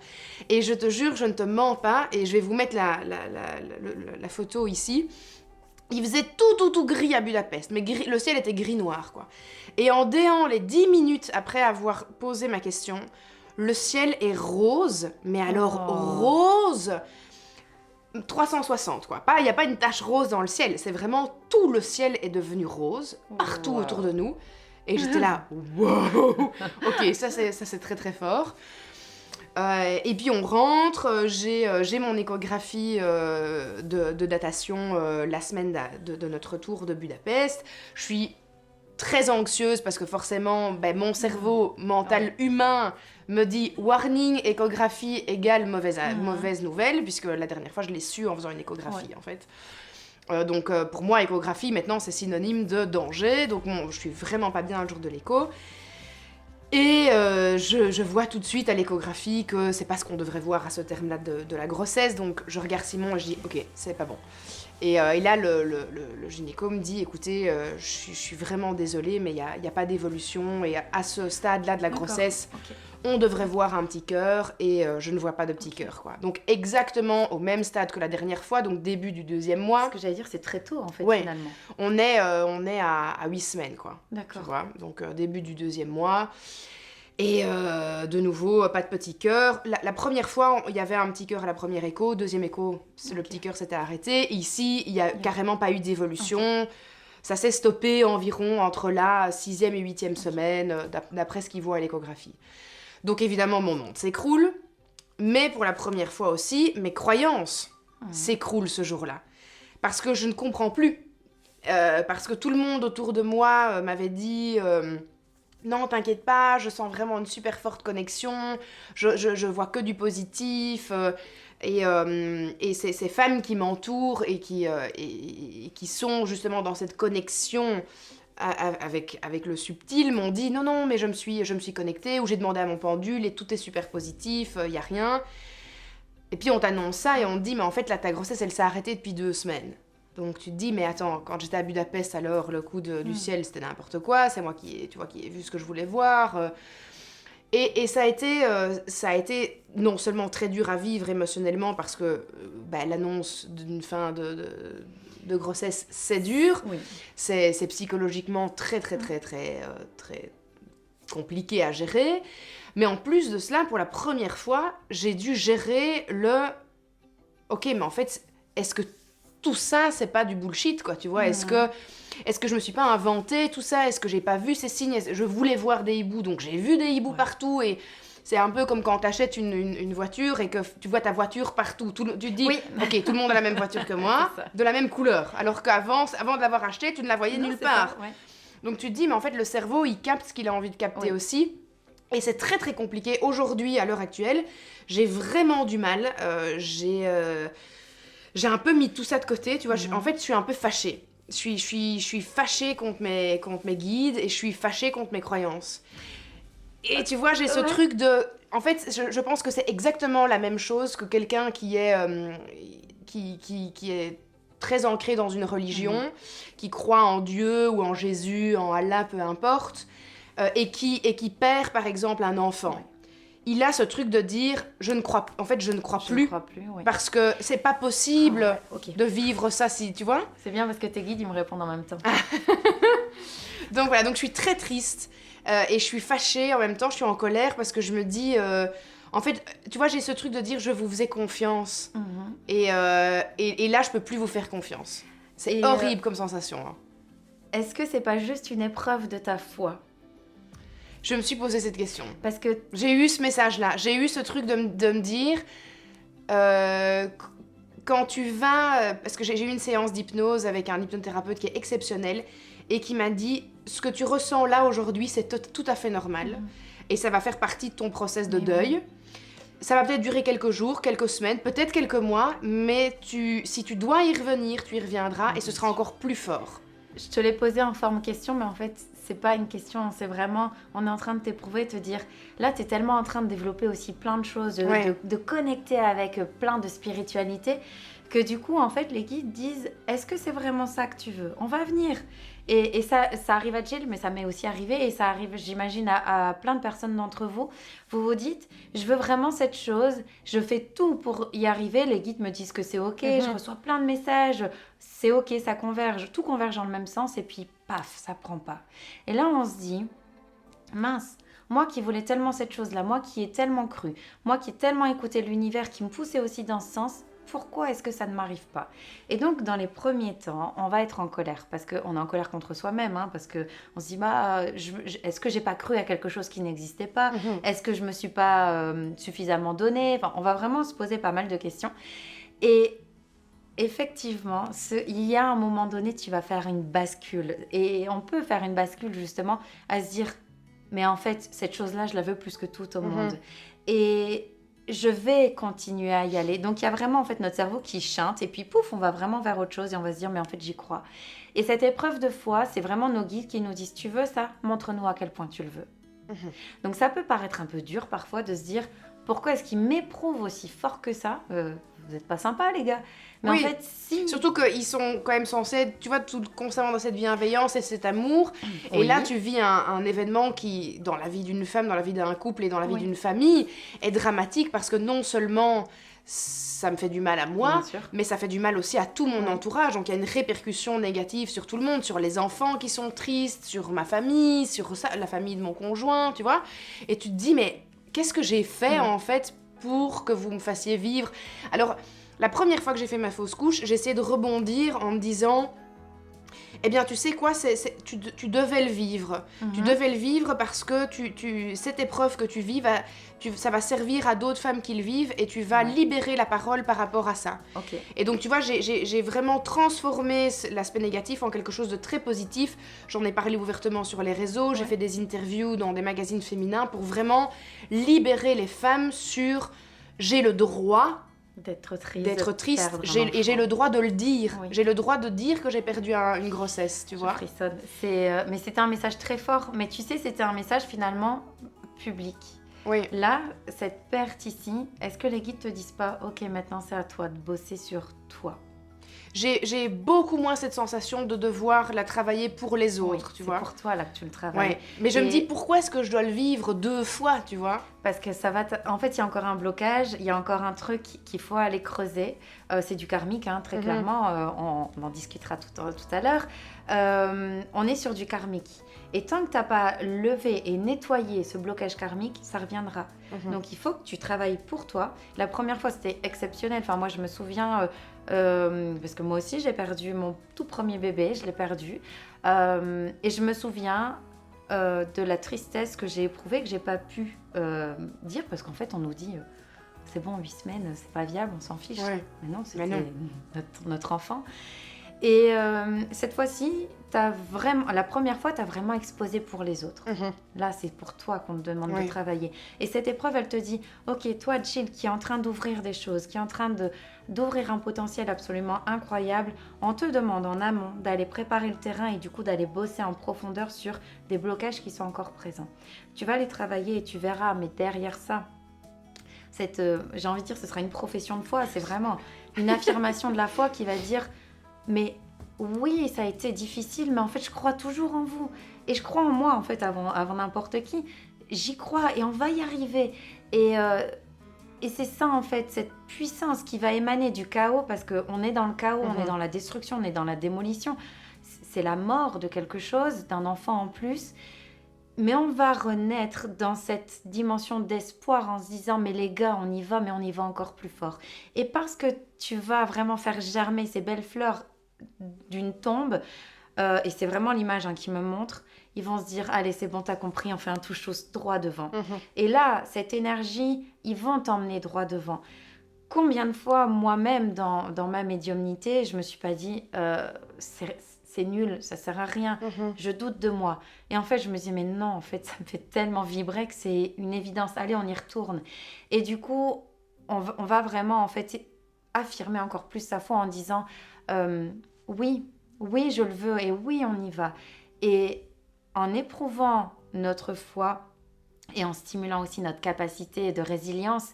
Speaker 1: Et je te jure, je ne te mens pas, et je vais vous mettre la photo ici. Il faisait tout gris à Budapest, mais le ciel était gris-noir, quoi. Et en déant les 10 minutes après avoir posé ma question, le ciel est rose, mais alors rose 360, quoi. Il n'y a pas une tache rose dans le ciel, c'est vraiment tout le ciel est devenu rose, partout autour de nous. Et j'étais là, wow. Ok, ça c'est très fort. Et puis on rentre, j'ai mon échographie de datation la semaine de notre retour de Budapest. Je suis très anxieuse parce que forcément, mon cerveau mental humain me dit warning, échographie égale mauvaise nouvelle, puisque la dernière fois je l'ai su en faisant une échographie en fait. Donc pour moi, échographie maintenant c'est synonyme de danger, donc je suis vraiment pas bien le jour de l'écho. Et je vois tout de suite à l'échographie que c'est pas ce qu'on devrait voir à ce terme-là de la grossesse, donc je regarde Simon et je dis ok, c'est pas bon. Et là, le gynéco me dit écoutez, je suis vraiment désolée, mais il n'y a pas d'évolution, et à ce stade-là de la grossesse, on devrait voir un petit cœur, et je ne vois pas de petit cœur, quoi. Donc exactement au même stade que la dernière fois, donc début du 2e mois.
Speaker 2: Ce que j'allais dire, c'est très tôt en fait, finalement.
Speaker 1: On est à 8 semaines, quoi.
Speaker 2: D'accord.
Speaker 1: Tu vois, donc début du 2e mois. Et de nouveau, pas de petit cœur. La première fois, il y avait un petit cœur à la première écho. Deuxième écho, le petit cœur s'était arrêté. Ici, il n'y a carrément pas eu d'évolution. Ça s'est stoppé environ entre la 6e et 8e semaine, d'après ce qu'il voit à l'échographie. Donc évidemment, mon monde s'écroule. Mais pour la première fois aussi, mes croyances s'écroulent ce jour-là. Parce que je ne comprends plus. Parce que tout le monde autour de moi m'avait dit... non, t'inquiète pas, je sens vraiment une super forte connexion, je vois que du positif, et ces femmes qui m'entourent et qui sont justement dans cette connexion avec le subtil m'ont dit non, mais je me suis connectée, ou j'ai demandé à mon pendule et tout est super positif, y a rien. Et puis on t'annonce ça et on te dit mais en fait là ta grossesse elle s'est arrêtée depuis 2 semaines. Donc tu te dis, mais attends, quand j'étais à Budapest, alors le coup du ciel, c'était n'importe quoi, c'est moi qui ai vu ce que je voulais voir. Et ça a été non seulement très dur à vivre émotionnellement, parce que l'annonce d'une fin de grossesse, c'est dur.
Speaker 2: Oui.
Speaker 1: C'est psychologiquement très compliqué à gérer. Mais en plus de cela, pour la première fois, j'ai dû gérer ok, mais en fait, est-ce que tout ça, c'est pas du bullshit, quoi, tu vois. Est-ce que je me suis pas inventé tout ça? Est-ce que j'ai pas vu ces signes? Je voulais voir des hiboux, donc j'ai vu des hiboux partout, et C'est un peu comme quand tu achètes une voiture et que tu vois ta voiture partout. Tu te dis,
Speaker 2: Oui.
Speaker 1: ok, tout le monde a la même voiture que moi,
Speaker 2: C'est ça.
Speaker 1: de la même couleur. Alors qu'avant de l'avoir acheté, tu ne la voyais
Speaker 2: Non,
Speaker 1: nulle
Speaker 2: c'est
Speaker 1: part.
Speaker 2: ça, ouais.
Speaker 1: Donc tu te dis, mais en fait, le cerveau, il capte ce qu'il a envie de capter
Speaker 2: Oui.
Speaker 1: aussi. Et c'est très très compliqué. Aujourd'hui, à l'heure actuelle, j'ai vraiment du mal. J'ai un peu mis tout ça de côté, tu vois. En fait, je suis un peu fâchée. Je suis fâchée contre mes guides et je suis fâchée contre mes croyances. Et tu vois, j'ai ce
Speaker 2: Ouais.
Speaker 1: truc de... En fait, je pense que c'est exactement la même chose que quelqu'un qui est très ancré dans une religion, qui croit en Dieu ou en Jésus, en Allah, peu importe, et qui perd, par exemple, un enfant.
Speaker 2: Ouais.
Speaker 1: Il a ce truc de dire, je ne crois plus,
Speaker 2: Je ne crois plus, oui.
Speaker 1: parce que c'est pas possible
Speaker 2: Ah, ouais, ok.
Speaker 1: de vivre ça, si tu vois.
Speaker 2: C'est bien parce que tes guides, ils me répondent en même temps.
Speaker 1: Donc voilà, donc je suis très triste et je suis fâchée en même temps, je suis en colère parce que je me dis, en fait, tu vois, j'ai ce truc de dire je vous faisais confiance et là je peux plus vous faire confiance. C'est
Speaker 2: Et,
Speaker 1: horrible comme sensation. Hein.
Speaker 2: Est-ce que c'est pas juste une épreuve de ta foi?
Speaker 1: Je me suis posé cette question.
Speaker 2: Parce que
Speaker 1: J'ai eu ce message-là, j'ai eu ce truc de me dire, euh, quand tu vas, parce que j'ai eu une séance d'hypnose avec un hypnothérapeute qui est exceptionnel et qui m'a dit, ce que tu ressens là aujourd'hui, c'est tout à fait normal et ça va faire partie de ton process de deuil. Ça va peut-être durer quelques jours, quelques semaines, peut-être quelques mois, mais si tu dois y revenir, tu y reviendras et ce sera encore plus fort.
Speaker 2: je te l'ai posé en forme question, mais en fait, c'est pas une question, c'est vraiment, on est en train de t'éprouver, te dire, là, t'es tellement en train de développer aussi plein de choses, de connecter avec plein de spiritualité, que du coup, en fait, les guides disent, est-ce que c'est vraiment ça que tu veux? On va venir. Et ça arrive à Jill, mais ça m'est aussi arrivé, et ça arrive, j'imagine, à plein de personnes d'entre vous. Vous vous dites, je veux vraiment cette chose, je fais tout pour y arriver. Les guides me disent que c'est ok, je reçois plein de messages, c'est ok, ça converge, tout converge dans le même sens, et puis paf, ça prend pas. Et là, on se dit, mince, moi qui voulais tellement cette chose-là, moi qui ai tellement cru, moi qui ai tellement écouté l'univers, qui me poussait aussi dans ce sens, pourquoi est-ce que ça ne m'arrive pas? Et donc, dans les premiers temps, on va être en colère, parce qu'on est en colère contre soi-même, hein, parce qu'on se dit, est-ce que j'ai pas cru à quelque chose qui n'existait pas? Est-ce que je me suis pas suffisamment donné? Enfin, on va vraiment se poser pas mal de questions. Et effectivement, il y a un moment donné, tu vas faire une bascule. Et on peut faire une bascule, justement, à se dire, mais en fait, cette chose-là, je la veux plus que tout au monde. Et je vais continuer à y aller. Donc, il y a vraiment, en fait, notre cerveau qui chante. Et puis, pouf, on va vraiment vers autre chose. Et on va se dire, mais en fait, j'y crois. Et cette épreuve de foi, c'est vraiment nos guides qui nous disent, tu veux ça? Montre-nous à quel point tu le veux. Donc, ça peut paraître un peu dur, parfois, de se dire, pourquoi est-ce qu'ils m'éprouvent aussi fort que ça? Vous n'êtes pas sympas, les gars. Mais
Speaker 1: oui.
Speaker 2: en fait, si...
Speaker 1: Surtout qu'ils sont quand même censés être, tu vois, tout constamment dans cette bienveillance et cet amour. Et là, tu vis un événement qui, dans la vie d'une femme, dans la vie d'un couple et dans la vie d'une famille, est dramatique parce que non seulement ça me fait du mal à moi, mais ça fait du mal aussi à tout mon entourage. Donc il y a une répercussion négative sur tout le monde, sur les enfants qui sont tristes, sur ma famille, sur la famille de mon conjoint, tu vois. Et tu te dis, mais qu'est-ce que j'ai fait en fait pour que vous me fassiez vivre? Alors, la première fois que j'ai fait ma fausse couche, j'ai essayé de rebondir en me disant, eh bien, tu sais quoi, tu devais le vivre. Tu devais le vivre parce que cette épreuve que tu vis, ça va servir à d'autres femmes qui le vivent et tu vas libérer la parole par rapport à ça. Et donc, tu vois, j'ai vraiment transformé l'aspect négatif en quelque chose de très positif. J'en ai parlé ouvertement sur les réseaux, j'ai fait des interviews dans des magazines féminins pour vraiment libérer les femmes sur « j'ai le droit ». D'être triste, j'ai le droit de le dire. J'ai le droit de dire que j'ai perdu une grossesse, tu vois.
Speaker 2: Je frissonne. Mais c'était un message très fort. Mais tu sais, c'était un message finalement public.
Speaker 1: Oui.
Speaker 2: Là, cette perte ici, est-ce que les guides te disent pas, ok, maintenant c'est à toi de bosser sur toi?
Speaker 1: J'ai beaucoup moins cette sensation de devoir la travailler pour les autres, tu vois.
Speaker 2: C'est pour toi là que tu le travailles.
Speaker 1: Mais je me dis, pourquoi est-ce que je dois le vivre 2 fois, tu vois?
Speaker 2: Parce que ça va... En fait, il y a encore un blocage, il y a encore un truc qu'il faut aller creuser. C'est du karmique, hein, très clairement. On en discutera tout à l'heure. On est sur du karmique. Et tant que tu n'as pas levé et nettoyé ce blocage karmique, ça reviendra. Donc, il faut que tu travailles pour toi. La première fois, c'était exceptionnel. Enfin, moi, je me souviens... parce que moi aussi, j'ai perdu mon tout premier bébé. Je l'ai perdu. Et je me souviens... de la tristesse que j'ai éprouvée, que j'ai pas pu dire, parce qu'en fait, on nous dit c'est bon, 8 semaines, c'est pas viable, on s'en fiche.
Speaker 1: Ouais.
Speaker 2: Mais non, c'était
Speaker 1: Mais non.
Speaker 2: notre enfant. Et cette fois-ci, la première fois, tu as vraiment exposé pour les autres. Là, c'est pour toi qu'on te demande de travailler. Et cette épreuve, elle te dit, ok, toi, Jill, qui est en train d'ouvrir des choses, qui est en train d'ouvrir un potentiel absolument incroyable, on te demande en amont d'aller préparer le terrain et du coup d'aller bosser en profondeur sur des blocages qui sont encore présents. Tu vas les travailler et tu verras, mais derrière ça, j'ai envie de dire, ce sera une profession de foi, c'est vraiment une affirmation de la foi qui va dire, mais oui, ça a été difficile, mais en fait, je crois toujours en vous. Et je crois en moi, en fait, avant n'importe qui. J'y crois et on va y arriver. Et c'est ça, en fait, cette puissance qui va émaner du chaos, parce qu'on est dans le chaos, on est dans la destruction, on est dans la démolition. C'est la mort de quelque chose, d'un enfant en plus. Mais on va renaître dans cette dimension d'espoir en se disant, mais les gars, on y va, mais on y va encore plus fort. Et parce que tu vas vraiment faire germer ces belles fleurs d'une tombe, et c'est vraiment l'image qui me montre, ils vont se dire, allez, c'est bon, t'as compris, on fait un touche droit devant. Et là, cette énergie, ils vont t'emmener droit devant. Combien de fois, moi-même, dans ma médiumnité, je me suis pas dit, c'est nul, ça sert à rien, je doute de moi. Et en fait, je me dis, mais non, en fait, ça me fait tellement vibrer que c'est une évidence. Allez, on y retourne. Et du coup, on va vraiment, en fait, affirmer encore plus sa foi en disant, oui, je le veux et oui, on y va. Et en éprouvant notre foi et en stimulant aussi notre capacité de résilience,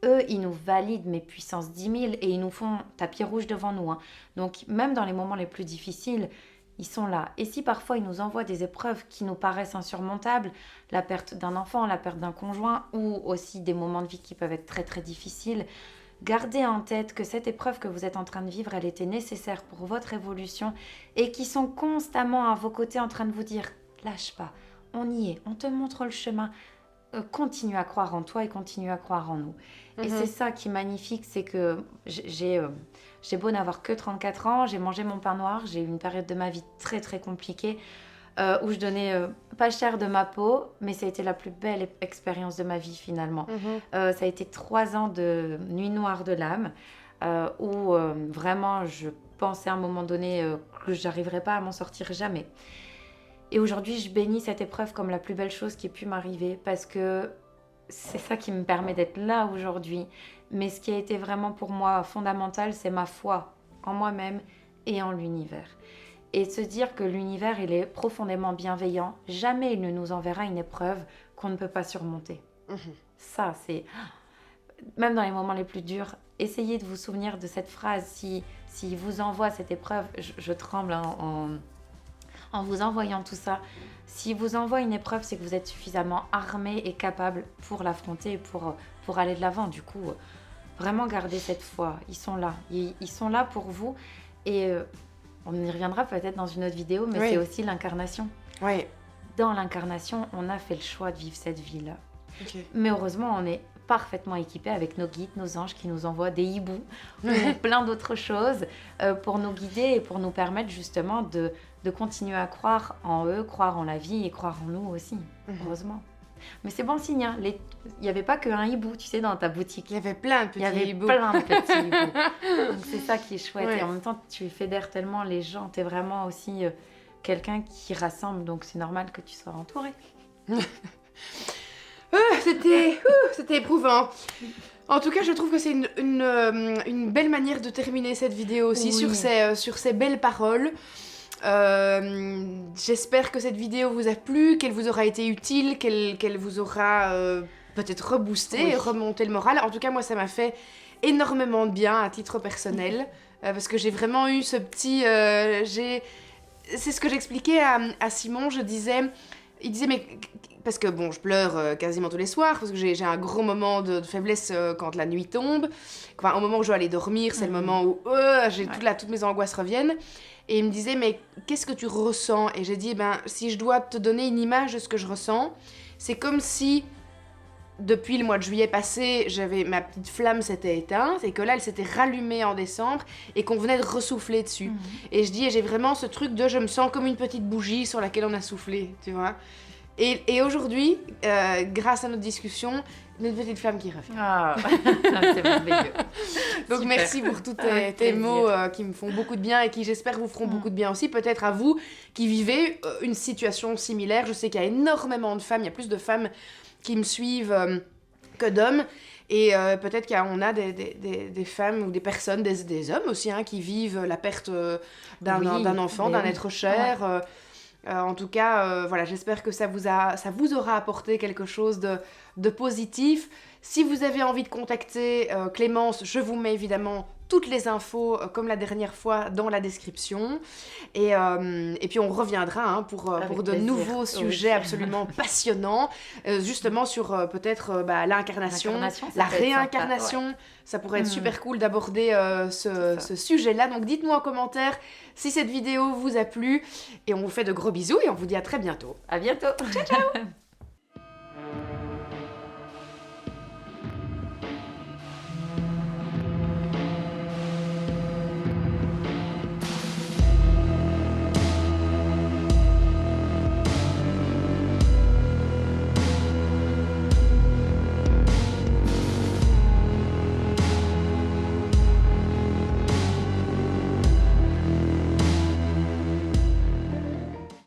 Speaker 2: eux, ils nous valident mes puissances 10 000 et ils nous font tapis rouge devant nous. Donc, même dans les moments les plus difficiles, ils sont là. Et si parfois ils nous envoient des épreuves qui nous paraissent insurmontables, la perte d'un enfant, la perte d'un conjoint ou aussi des moments de vie qui peuvent être très très difficiles, gardez en tête que cette épreuve que vous êtes en train de vivre, elle était nécessaire pour votre évolution et qui sont constamment à vos côtés en train de vous dire « lâche pas, on y est, on te montre le chemin ». Continue à croire en toi et continue à croire en nous. Et c'est ça qui est magnifique, c'est que j'ai beau n'avoir que 34 ans, j'ai mangé mon pain noir, j'ai eu une période de ma vie très très compliquée où je donnais pas cher de ma peau, mais ça a été la plus belle expérience de ma vie finalement. Ça a été 3 ans de nuit noire de l'âme où vraiment je pensais à un moment donné que j'arriverais pas à m'en sortir jamais. Et aujourd'hui, je bénis cette épreuve comme la plus belle chose qui ait pu m'arriver parce que c'est ça qui me permet d'être là aujourd'hui. Mais ce qui a été vraiment pour moi fondamental, c'est ma foi en moi-même et en l'univers. Et se dire que l'univers, il est profondément bienveillant. Jamais il ne nous enverra une épreuve qu'on ne peut pas surmonter. Ça, c'est... Même dans les moments les plus durs, essayez de vous souvenir de cette phrase. Si vous envoie cette épreuve, je tremble en vous envoyant tout ça. Si vous envoie une épreuve, c'est que vous êtes suffisamment armé et capable pour l'affronter et pour aller de l'avant. Du coup, vraiment gardez cette foi. Ils sont là. Ils sont là pour vous. Et on y reviendra peut-être dans une autre vidéo, mais c'est aussi l'incarnation.
Speaker 1: Oui.
Speaker 2: Dans l'incarnation, on a fait le choix de vivre cette vie-là. Mais heureusement, on est parfaitement équipés avec nos guides, nos anges qui nous envoient des hiboux ou plein d'autres choses pour nous guider et pour nous permettre justement de continuer à croire en eux, croire en la vie et croire en nous aussi, heureusement. Mais c'est bon signe, hein. Il n'y avait pas qu'un hibou, tu sais, dans ta boutique.
Speaker 1: Il y avait plein de petits hiboux.
Speaker 2: Il y avait plein de petits hiboux. Donc c'est ça qui est chouette. Ouais. Et en même temps, tu fédères tellement les gens. Tu es vraiment aussi quelqu'un qui rassemble. Donc c'est normal que tu sois entourée.
Speaker 1: C'était éprouvant. En tout cas, je trouve que c'est une belle manière de terminer cette vidéo aussi sur ces belles paroles. J'espère que cette vidéo vous a plu, qu'elle vous aura été utile, qu'elle vous aura peut-être reboosté, remonté le moral. En tout cas, moi, ça m'a fait énormément de bien à titre personnel, parce que j'ai vraiment eu ce petit... C'est ce que j'expliquais à Simon, il disait, mais... Parce que bon, je pleure quasiment tous les soirs, parce que j'ai un gros moment de faiblesse quand la nuit tombe. Enfin, au moment où je dois aller dormir, c'est le moment où toutes mes angoisses reviennent. Et il me disait, mais qu'est-ce que tu ressens? Et j'ai dit, si je dois te donner une image de ce que je ressens, c'est comme si, depuis le mois de juillet passé, ma petite flamme s'était éteinte, et que là, elle s'était rallumée en décembre, et qu'on venait de ressouffler dessus. Et j'ai vraiment ce truc de, je me sens comme une petite bougie sur laquelle on a soufflé, tu vois. Et aujourd'hui, grâce à notre discussion, une petite flamme qui revient.
Speaker 2: Ah, c'est merveilleux.
Speaker 1: Donc
Speaker 2: Super.
Speaker 1: merci pour tous
Speaker 2: Avec
Speaker 1: tes
Speaker 2: plaisir.
Speaker 1: mots qui me font beaucoup de bien et qui j'espère vous feront beaucoup de bien aussi. Peut-être à vous qui vivez une situation similaire. Je sais qu'il y a énormément de femmes, il y a plus de femmes qui me suivent que d'hommes. Et peut-être qu'on a des femmes ou des personnes, des hommes aussi, hein, qui vivent la perte d'un enfant, d'un être cher. En tout cas, voilà, j'espère que ça vous aura apporté quelque chose de positif. Si vous avez envie de contacter Clémence, je vous mets évidemment toutes les infos, comme la dernière fois, dans la description. Et puis on reviendra hein, pour de
Speaker 2: plaisir.
Speaker 1: nouveaux sujets absolument passionnants, justement sur peut-être l'incarnation,
Speaker 2: L'incarnation, ça
Speaker 1: la
Speaker 2: peut être
Speaker 1: réincarnation.
Speaker 2: sympa,
Speaker 1: Ça pourrait être super cool d'aborder ce sujet-là. Donc dites-nous en commentaire si cette vidéo vous a plu. Et on vous fait de gros bisous et on vous dit à très bientôt.
Speaker 2: À bientôt. Ciao, ciao.